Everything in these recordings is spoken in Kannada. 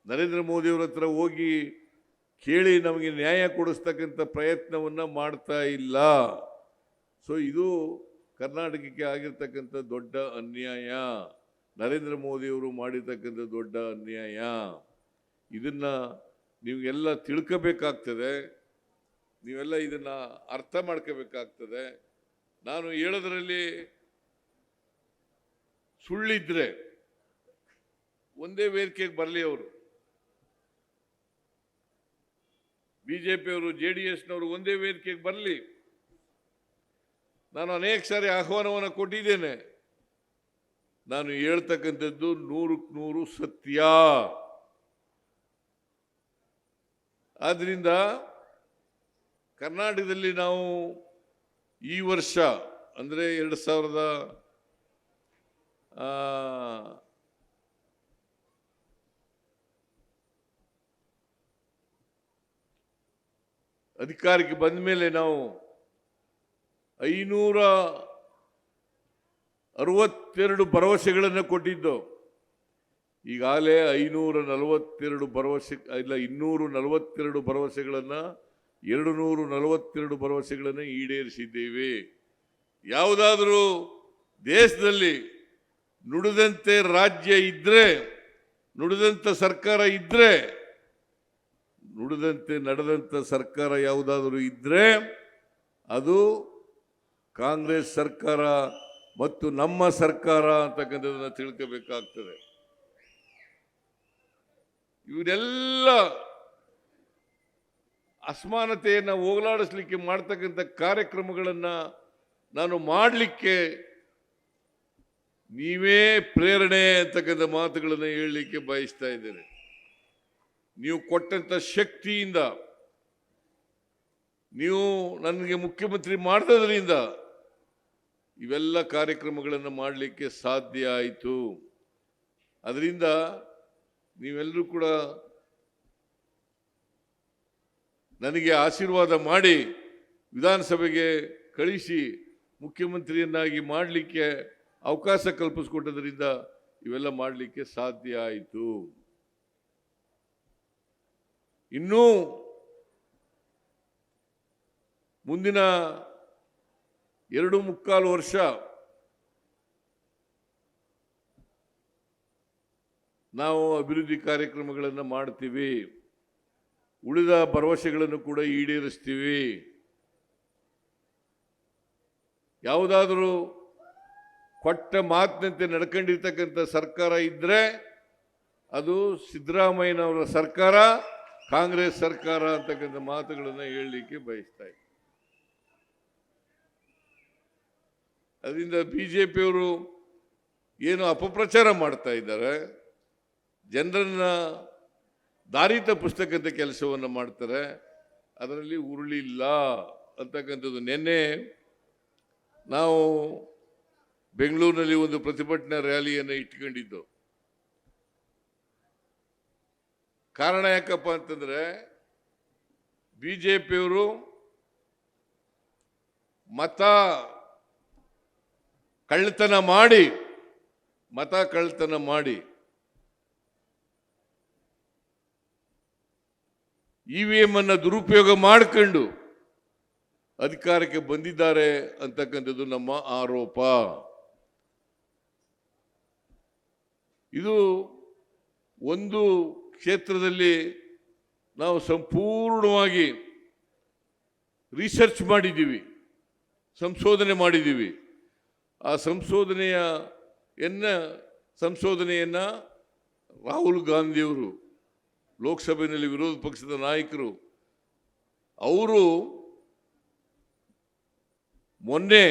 ನರೇಂದ್ರ ಮೋದಿಯವರ ಹತ್ರ ಹೋಗಿ ಕೇಳಿ ನಮಗೆ ನ್ಯಾಯ ಕೊಡಿಸ್ತಕ್ಕಂಥ ಪ್ರಯತ್ನವನ್ನು ಮಾಡ್ತಾ ಇಲ್ಲ. ಸೊ ಇದು ಕರ್ನಾಟಕಕ್ಕೆ ಆಗಿರ್ತಕ್ಕಂಥ ದೊಡ್ಡ ಅನ್ಯಾಯ, ನರೇಂದ್ರ ಮೋದಿಯವರು ಮಾಡಿರ್ತಕ್ಕಂಥ ದೊಡ್ಡ ಅನ್ಯಾಯ. ಇದನ್ನ ನೀವೆಲ್ಲ ತಿಳ್ಕೋಬೇಕಾಗ್ತದೆ, ನೀವೆಲ್ಲ ಇದನ್ನ ಅರ್ಥ ಮಾಡ್ಕೋಬೇಕಾಗ್ತದೆ. ನಾನು ಹೇಳೋದ್ರಲ್ಲಿ ಸುಳ್ಳಿದ್ರೆ ಒಂದೇ ವೇದಿಕೆಗೆ ಬರಲಿ, ಅವರು ಬಿಜೆಪಿಯವರು JDSನವರು ಒಂದೇ ವೇದಿಕೆಗೆ ಬರಲಿ. ನಾನು ಅನೇಕ ಸಾರಿ ಆಹ್ವಾನವನ್ನು ಕೊಟ್ಟಿದ್ದೇನೆ. ನಾನು ಹೇಳ್ತಕ್ಕಂಥದ್ದು 100% ಸತ್ಯ. ಆದ್ರಿಂದ ಕರ್ನಾಟಕದಲ್ಲಿ ನಾವು ಈ ವರ್ಷ ಅಂದರೆ 2000 ಅಧಿಕಾರಕ್ಕೆ ಬಂದ ಮೇಲೆ ನಾವು 562 ಭರವಸೆಗಳನ್ನು ಕೊಟ್ಟಿದ್ದು. ಈಗಾಗಲೇ 542 ಭರವಸೆ ಇಲ್ಲ, 242 ಭರವಸೆಗಳನ್ನು 242 ಭರವಸೆಗಳನ್ನು ಈಡೇರಿಸಿದ್ದೇವೆ. ಯಾವುದಾದರೂ ದೇಶದಲ್ಲಿ ನುಡಿದಂತೆ ರಾಜ್ಯ ಇದ್ರೆ, ನುಡಿದಂಥ ಸರ್ಕಾರ ಇದ್ರೆ, ನುಡಿದಂತೆ ನಡೆದಂಥ ಸರ್ಕಾರ ಯಾವುದಾದರೂ ಇದ್ರೆ ಅದು ಕಾಂಗ್ರೆಸ್ ಸರ್ಕಾರ ಮತ್ತು ನಮ್ಮ ಸರ್ಕಾರ ಅಂತಕ್ಕಂಥದ್ದನ್ನು ತಿಳ್ಕೋಬೇಕಾಗ್ತದೆ. ಇವರೆಲ್ಲ ಅಸಮಾನತೆಯನ್ನು ಹೋಗಲಾಡಿಸ್ಲಿಕ್ಕೆ ಮಾಡ್ತಕ್ಕಂಥ ಕಾರ್ಯಕ್ರಮಗಳನ್ನು ನಾನು ಮಾಡಲಿಕ್ಕೆ ನೀವೇ ಪ್ರೇರಣೆ ಅಂತಕ್ಕಂಥ ಮಾತುಗಳನ್ನು ಹೇಳಲಿಕ್ಕೆ ಬಯಸ್ತಾ ಇದ್ದೇನೆ. ನೀವು ಕೊಟ್ಟಂತ ಶಕ್ತಿಯಿಂದ, ನೀವು ನನಗೆ ಮುಖ್ಯಮಂತ್ರಿ ಮಾಡಿದ್ರಿಂದ ಇವೆಲ್ಲ ಕಾರ್ಯಕ್ರಮಗಳನ್ನು ಮಾಡಲಿಕ್ಕೆ ಸಾಧ್ಯ ಆಯಿತು. ಅದರಿಂದ ನೀವೆಲ್ಲರೂ ಕೂಡ ನನಗೆ ಆಶೀರ್ವಾದ ಮಾಡಿ ವಿಧಾನಸಭೆಗೆ ಕಳಿಸಿ ಮುಖ್ಯಮಂತ್ರಿಯನ್ನಾಗಿ ಮಾಡಲಿಕ್ಕೆ ಅವಕಾಶ ಕಲ್ಪಿಸಿಕೊಟ್ಟದ್ರಿಂದ ಇವೆಲ್ಲ ಮಾಡಲಿಕ್ಕೆ ಸಾಧ್ಯ ಆಯಿತು. ಇನ್ನೂ ಮುಂದಿನ 2.25 ವರ್ಷ ನಾವು ಅಭಿವೃದ್ಧಿ ಕಾರ್ಯಕ್ರಮಗಳನ್ನು ಮಾಡ್ತೀವಿ, ಉಳಿದ ಭರವಸೆಗಳನ್ನು ಕೂಡ ಈಡೇರಿಸ್ತೀವಿ. ಯಾವುದಾದರೂ ಕೊಟ್ಟ ಮಾತಿನಂತೆ ನಡ್ಕೊಂಡಿರ್ತಕ್ಕಂಥ ಸರ್ಕಾರ ಇದ್ರೆ ಅದು ಸಿದ್ದರಾಮಯ್ಯನವರ ಸರ್ಕಾರ, ಕಾಂಗ್ರೆಸ್ ಸರ್ಕಾರ ಅಂತಕ್ಕಂಥ ಮಾತುಗಳನ್ನು ಹೇಳಲಿಕ್ಕೆ ಬಯಸ್ತಾ ಇದ್ದಾರೆ. ಅದರಿಂದ ಬಿಜೆಪಿಯವರು ಏನು ಅಪಪ್ರಚಾರ ಮಾಡ್ತಾ ಇದ್ದಾರೆ, ಜನರನ್ನ ದಾರಿ ತಪ್ಪಿಸ್ತಕ್ಕಂಥ ಕೆಲಸವನ್ನು ಮಾಡ್ತಾರೆ, ಅದರಲ್ಲಿ ಉರುಳಿಲ್ಲ ಅಂತಕ್ಕಂಥದ್ದು. ನಿನ್ನೆ ನಾವು ಬೆಂಗಳೂರಿನಲ್ಲಿ ಒಂದು ಪ್ರತಿಭಟನಾ ರ್ಯಾಲಿಯನ್ನು ಇಟ್ಕೊಂಡಿದ್ದು. ಕಾರಣ ಯಾಕಪ್ಪ ಅಂತಂದ್ರೆ, ಬಿಜೆಪಿಯವರು ಮತ ಕಳ್ಳತನ ಮಾಡಿ EVM ಅನ್ನು ದುರುಪಯೋಗ ಮಾಡಿಕೊಂಡು ಅಧಿಕಾರಕ್ಕೆ ಬಂದಿದ್ದಾರೆ ಅಂತಕ್ಕಂಥದ್ದು ನಮ್ಮ ಆರೋಪ. ಇದು ಒಂದು ಕ್ಷೇತ್ರದಲ್ಲಿ ನಾವು ಸಂಪೂರ್ಣವಾಗಿ ರಿಸರ್ಚ್ ಮಾಡಿದ್ದೀವಿ, ಸಂಶೋಧನೆ ಮಾಡಿದ್ದೀವಿ. ಆ ಸಂಶೋಧನೆಯನ್ನು ರಾಹುಲ್ ಗಾಂಧಿಯವರು, ಲೋಕಸಭೆಯಲ್ಲಿ ವಿರೋಧ ಪಕ್ಷದ ನಾಯಕರು, ಅವರು ಮೊನ್ನೆ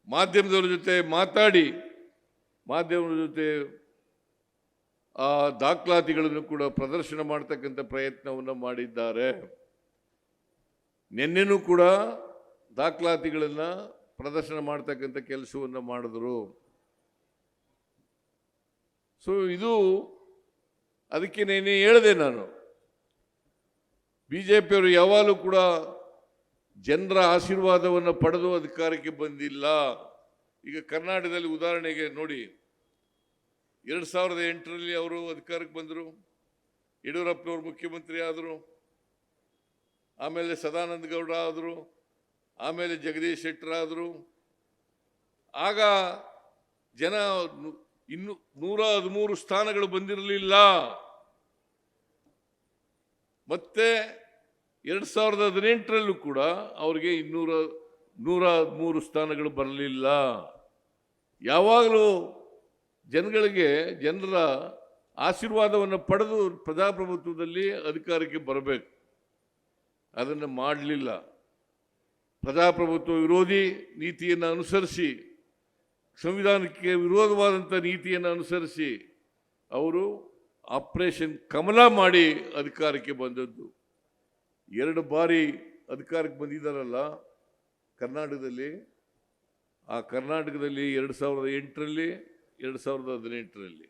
ಮಾಧ್ಯಮದವರ ಜೊತೆ ಮಾತಾಡಿ ಮಾಧ್ಯಮದ ಜೊತೆ ಆ ದಾಖಲಾತಿಗಳನ್ನು ಕೂಡ ಪ್ರದರ್ಶನ ಮಾಡತಕ್ಕಂಥ ಪ್ರಯತ್ನವನ್ನು ಮಾಡಿದ್ದಾರೆ. ನಿನ್ನೆನೂ ಕೂಡ ದಾಖಲಾತಿಗಳನ್ನು ಪ್ರದರ್ಶನ ಮಾಡ್ತಕ್ಕಂಥ ಕೆಲಸವನ್ನು ಮಾಡಿದ್ರು. ಸೊ ಇದು ಅದಕ್ಕೆ ನೆನ್ನೆ ಹೇಳಿದೆ ನಾನು, ಬಿಜೆಪಿಯವರು ಯಾವಾಗಲೂ ಕೂಡ ಜನರ ಆಶೀರ್ವಾದವನ್ನು ಪಡೆದು ಅಧಿಕಾರಕ್ಕೆ ಬಂದಿಲ್ಲ. ಈಗ ಕರ್ನಾಟಕದಲ್ಲಿ ಉದಾಹರಣೆಗೆ ನೋಡಿ, 2008ರಲ್ಲಿ ಅವರು ಅಧಿಕಾರಕ್ಕೆ ಬಂದರು. ಯಡಿಯೂರಪ್ಪನವರು ಮುಖ್ಯಮಂತ್ರಿ ಆದರು. ಆಮೇಲೆ ಸದಾನಂದ ಗೌಡ ಆದರು. ಆಮೇಲೆ ಜಗದೀಶ್ ಶೆಟ್ಟರ್ ಆದರು. ಆಗ ಜನ ಇನ್ನು 113 ಸ್ಥಾನಗಳು ಬಂದಿರಲಿಲ್ಲ. ಮತ್ತೆ 2018ರಲ್ಲೂ ಕೂಡ ಅವರಿಗೆ 103 ಸ್ಥಾನಗಳು ಬರಲಿಲ್ಲ. ಯಾವಾಗಲೂ ಜನರ ಆಶೀರ್ವಾದವನ್ನು ಪಡೆದು ಪ್ರಜಾಪ್ರಭುತ್ವದಲ್ಲಿ ಅಧಿಕಾರಕ್ಕೆ ಬರಬೇಕು. ಅದನ್ನು ಮಾಡಲಿಲ್ಲ. ಪ್ರಜಾಪ್ರಭುತ್ವ ವಿರೋಧಿ ನೀತಿಯನ್ನು ಅನುಸರಿಸಿ, ಸಂವಿಧಾನಕ್ಕೆ ವಿರೋಧವಾದಂಥ ನೀತಿಯನ್ನು ಅನುಸರಿಸಿ ಅವರು ಆಪರೇಷನ್ ಕಮಲ ಮಾಡಿ ಅಧಿಕಾರಕ್ಕೆ ಬಂದದ್ದು. 2 ಬಾರಿ ಅಧಿಕಾರಕ್ಕೆ ಬಂದಿದ್ದಾರಲ್ಲ ಕರ್ನಾಟಕದಲ್ಲಿ. ಆ ಕರ್ನಾಟಕದಲ್ಲಿ 2008ರಲ್ಲಿ 2018ರಲ್ಲಿ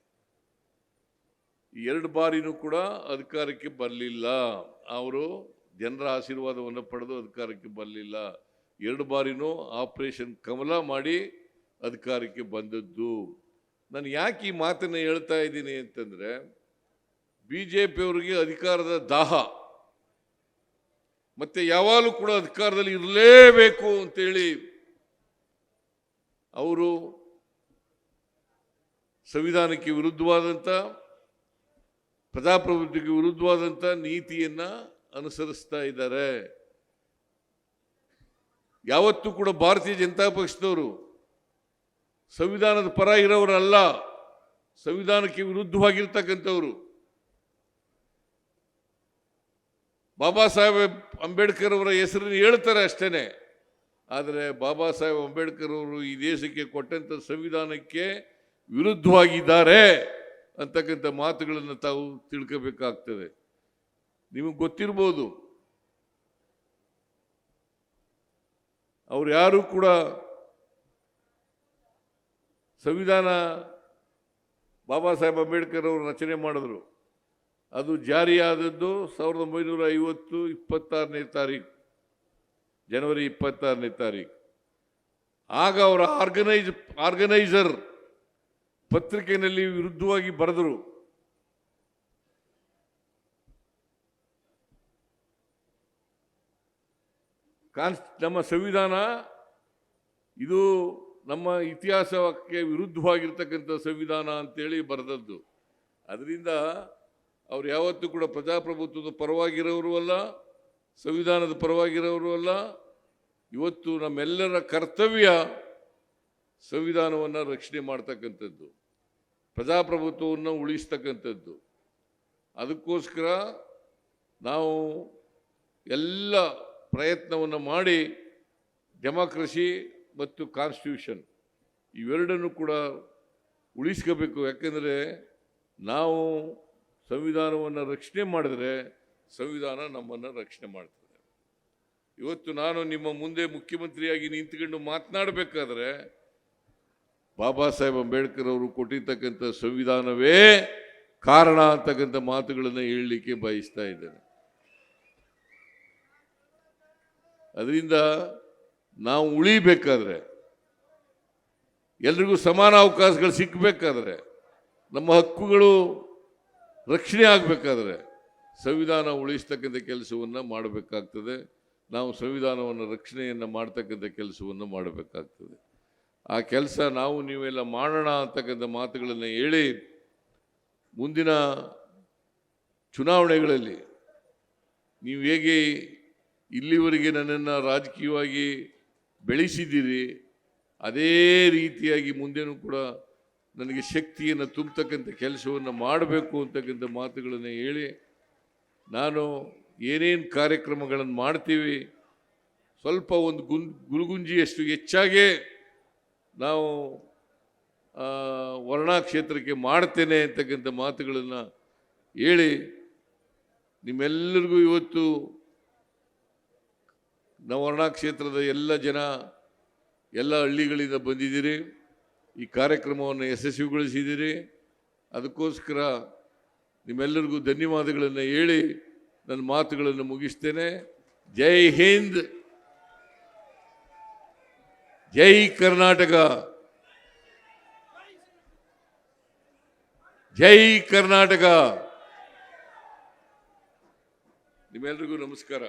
ಈ 2 ಬಾರಿನೂ ಕೂಡ ಅಧಿಕಾರಕ್ಕೆ ಬರಲಿಲ್ಲ. ಅವರು ಜನರ ಆಶೀರ್ವಾದವನ್ನು ಪಡೆದು ಅಧಿಕಾರಕ್ಕೆ ಬರಲಿಲ್ಲ. 2 ಬಾರಿನೂ ಆಪರೇಷನ್ ಕಮಲ ಮಾಡಿ ಅಧಿಕಾರಕ್ಕೆ ಬಂದದ್ದು. ನಾನು ಯಾಕೆ ಈ ಮಾತನ್ನು ಹೇಳ್ತಾ ಇದ್ದೀನಿ ಅಂತಂದರೆ, BJPಯವರಿಗೆ ಅಧಿಕಾರದ ದಾಹ, ಮತ್ತೆ ಯಾವಾಗಲೂ ಕೂಡ ಅಧಿಕಾರದಲ್ಲಿ ಇರಲೇಬೇಕು ಅಂತೇಳಿ ಅವರು ಸಂವಿಧಾನಕ್ಕೆ ವಿರುದ್ಧವಾದಂಥ, ಪ್ರಜಾಪ್ರಭುತ್ವಕ್ಕೆ ವಿರುದ್ಧವಾದಂಥ ನೀತಿಯನ್ನು ಅನುಸರಿಸ್ತಾ ಇದ್ದಾರೆ. ಯಾವತ್ತೂ ಕೂಡ ಭಾರತೀಯ ಜನತಾ ಪಕ್ಷದವರು ಸಂವಿಧಾನದ ಪರ ಇರೋರಲ್ಲ, ಸಂವಿಧಾನಕ್ಕೆ ವಿರುದ್ಧವಾಗಿರ್ತಕ್ಕಂಥವ್ರು. ಬಾಬಾ ಸಾಹೇಬ್ ಅಂಬೇಡ್ಕರ್ ಅವರ ಹೆಸರನ್ನು ಹೇಳ್ತಾರೆ ಅಷ್ಟೇ. ಆದರೆ ಬಾಬಾ ಸಾಹೇಬ್ ಅಂಬೇಡ್ಕರ್ ಅವರು ಈ ದೇಶಕ್ಕೆ ಕೊಟ್ಟಂಥ ಸಂವಿಧಾನಕ್ಕೆ ವಿರುದ್ಧವಾಗಿದ್ದಾರೆ ಅಂತಕ್ಕಂಥ ಮಾತುಗಳನ್ನು ತಾವು ತಿಳ್ಕೋಬೇಕಾಗ್ತದೆ. ನಿಮಗೆ ಗೊತ್ತಿರ್ಬೋದು, ಅವ್ರು ಯಾರು ಕೂಡ ಸಂವಿಧಾನ ಬಾಬಾ ಸಾಹೇಬ್ ಅಂಬೇಡ್ಕರ್ ಅವರು ರಚನೆ ಮಾಡಿದ್ರು. ಅದು ಜಾರಿಯಾದದ್ದು 1950 26ನೇ ತಾರೀಕು, ಜನವರಿ 26ನೇ ತಾರೀಕು. ಆಗ ಅವರ ಆರ್ಗನೈಸರ್ ಪತ್ರಿಕೆಯಲ್ಲಿ ವಿರುದ್ಧವಾಗಿ ಬರೆದರು. ನಮ್ಮ ಸಂವಿಧಾನ ಇದು ನಮ್ಮ ಇತಿಹಾಸಕ್ಕೆ ವಿರುದ್ಧವಾಗಿರ್ತಕ್ಕಂಥ ಸಂವಿಧಾನ ಅಂತೇಳಿ ಬರೆದದ್ದು. ಅದರಿಂದ ಅವ್ರು ಯಾವತ್ತೂ ಕೂಡ ಪ್ರಜಾಪ್ರಭುತ್ವದ ಪರವಾಗಿರೋರು ಅಲ್ಲ, ಸಂವಿಧಾನದ ಪರವಾಗಿರೋರು ಅಲ್ಲ. ಇವತ್ತು ನಮ್ಮೆಲ್ಲರ ಕರ್ತವ್ಯ ಸಂವಿಧಾನವನ್ನು ರಕ್ಷಣೆ ಮಾಡ್ತಕ್ಕಂಥದ್ದು, ಪ್ರಜಾಪ್ರಭುತ್ವವನ್ನು ಉಳಿಸ್ತಕ್ಕಂಥದ್ದು. ಅದಕ್ಕೋಸ್ಕರ ನಾವು ಎಲ್ಲ ಪ್ರಯತ್ನವನ್ನು ಮಾಡಿ ಡೆಮಾಕ್ರಸಿ ಮತ್ತು ಕಾನ್ಸ್ಟಿಟ್ಯೂಷನ್ ಇವೆರಡನ್ನು ಕೂಡ ಉಳಿಸ್ಕೋಬೇಕು. ಯಾಕೆಂದರೆ ನಾವು ಸಂವಿಧಾನವನ್ನು ರಕ್ಷಣೆ ಮಾಡಿದ್ರೆ ಸಂವಿಧಾನ ನಮ್ಮನ್ನು ರಕ್ಷಣೆ ಮಾಡ್ತದೆ. ಇವತ್ತು ನಾನು ನಿಮ್ಮ ಮುಂದೆ ಮುಖ್ಯಮಂತ್ರಿಯಾಗಿ ನಿಂತುಕೊಂಡು ಮಾತನಾಡಬೇಕಾದ್ರೆ ಬಾಬಾ ಸಾಹೇಬ್ ಅಂಬೇಡ್ಕರ್ ಅವರು ಕೊಟ್ಟಿರ್ತಕ್ಕಂಥ ಸಂವಿಧಾನವೇ ಕಾರಣ ಅಂತಕ್ಕಂಥ ಮಾತುಗಳನ್ನು ಹೇಳಲಿಕ್ಕೆ ಬಯಸ್ತಾ ಇದ್ದೇನೆ. ಅದರಿಂದ ನಾವು ಉಳಿಬೇಕಾದ್ರೆ, ಎಲ್ರಿಗೂ ಸಮಾನ ಅವಕಾಶಗಳು ಸಿಕ್ಕಬೇಕಾದ್ರೆ, ನಮ್ಮ ಹಕ್ಕುಗಳು ರಕ್ಷಣೆ ಆಗಬೇಕಾದ್ರೆ ಸಂವಿಧಾನ ಉಳಿಸ್ತಕ್ಕಂಥ ಕೆಲಸವನ್ನು ಮಾಡಬೇಕಾಗ್ತದೆ. ನಾವು ಸಂವಿಧಾನವನ್ನು ರಕ್ಷಣೆಯನ್ನು ಮಾಡ್ತಕ್ಕಂಥ ಕೆಲಸವನ್ನು ಮಾಡಬೇಕಾಗ್ತದೆ. ಆ ಕೆಲಸ ನಾವು ನೀವೆಲ್ಲ ಮಾಡೋಣ ಅಂತಕ್ಕಂಥ ಮಾತುಗಳನ್ನು ಹೇಳಿ, ಮುಂದಿನ ಚುನಾವಣೆಗಳಲ್ಲಿ ನೀವು ಹೇಗೆ ಇಲ್ಲಿವರೆಗೆ ನನ್ನನ್ನು ರಾಜಕೀಯವಾಗಿ ಬೆಳೆಸಿದ್ದೀರಿ, ಅದೇ ರೀತಿಯಾಗಿ ಮುಂದೆನೂ ಕೂಡ ನನಗೆ ಶಕ್ತಿಯನ್ನು ತುಂಬತಕ್ಕಂಥ ಕೆಲಸವನ್ನು ಮಾಡಬೇಕು ಅಂತಕ್ಕಂಥ ಮಾತುಗಳನ್ನು ಹೇಳಿ, ನಾನು ಏನೇನು ಕಾರ್ಯಕ್ರಮಗಳನ್ನು ಮಾಡ್ತೀವಿ ಸ್ವಲ್ಪ ಒಂದು ಗುರುಗುಂಜಿಯಷ್ಟು ಹೆಚ್ಚಾಗೇ ನಾವು ವರ್ಣಾ ಕ್ಷೇತ್ರಕ್ಕೆ ಮಾಡ್ತೇನೆ ಅಂತಕ್ಕಂಥ ಮಾತುಗಳನ್ನು ಹೇಳಿ, ನಿಮ್ಮೆಲ್ಲರಿಗೂ ಇವತ್ತು ನಾವು ವರ್ಣಾ ಕ್ಷೇತ್ರದ ಎಲ್ಲ ಜನ ಎಲ್ಲ ಹಳ್ಳಿಗಳಿಂದ ಬಂದಿದ್ದೀರಿ, ಈ ಕಾರ್ಯಕ್ರಮವನ್ನು ಯಶಸ್ವಿಗೊಳಿಸಿದ್ದೀರಿ. ಅದಕ್ಕೋಸ್ಕರ ನಿಮ್ಮೆಲ್ಲರಿಗೂ ಧನ್ಯವಾದಗಳನ್ನು ಹೇಳಿ ನನ್ನ ಮಾತುಗಳನ್ನು ಮುಗಿಸ್ತೇನೆ. ಜೈ ಹಿಂದ್, ಜೈ ಕರ್ನಾಟಕ. ಜೈ ಕರ್ನಾಟಕ. ನಿಮ್ಮೆಲ್ರಿಗೂ ನಮಸ್ಕಾರ.